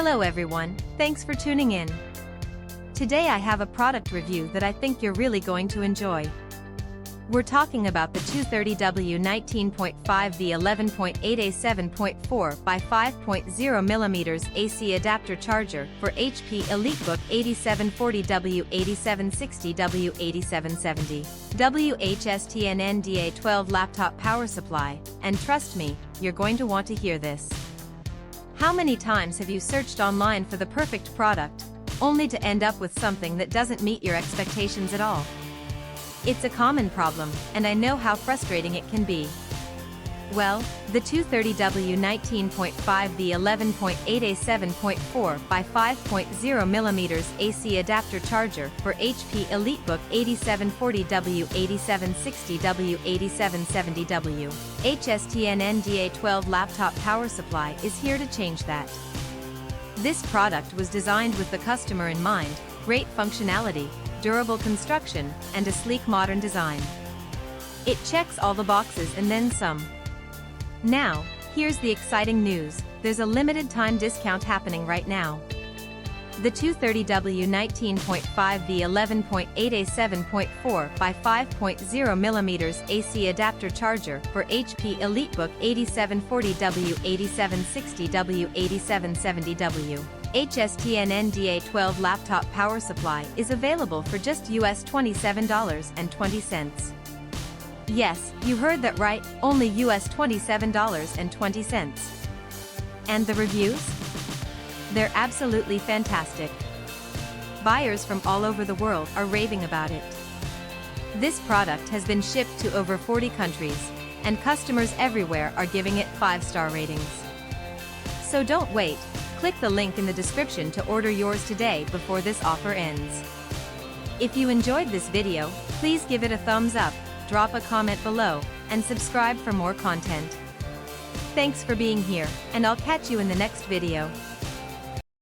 Hello everyone, thanks for tuning in. Today I have a product review that I think you're really going to enjoy. We're talking about the 230W 19.5V 11.8A 7.4 by 5.0mm AC adapter charger for HP EliteBook 8740W 8760W 8770W HSTNN-DA12 Laptop Power Supply, and trust me, you're going to want to hear this. How many times have you searched online for the perfect product, only to end up with something that doesn't meet your expectations at all? It's a common problem, and I know how frustrating it can be. Well, the 230W 19.5V 11.8A 7.4 by 5.0mm AC adapter charger for HP EliteBook 8740W 8760W 8770W HSTNN-DA12 Laptop Power Supply is here to change that. This product was designed with the customer in mind: great functionality, durable construction, and a sleek modern design. It checks all the boxes and then some. Now, here's the exciting news: there's a limited time discount happening right now. The 230W 19.5V 11.8A 7.4 by 5.0mm AC adapter charger for HP EliteBook 8740W 8760W 8770W HSTNN-DA12 Laptop Power Supply is available for just US $27.20. Yes, you heard that right, only US $27.20. And the reviews? They're absolutely fantastic. Buyers from all over the world are raving about it. This product has been shipped to over 40 countries, and customers everywhere are giving it 5-star ratings. So don't wait. Click the link in the description to order yours today before this offer ends. If you enjoyed this video, please give it a thumbs up, drop a comment below, and subscribe for more content. Thanks for being here, and I'll catch you in the next video.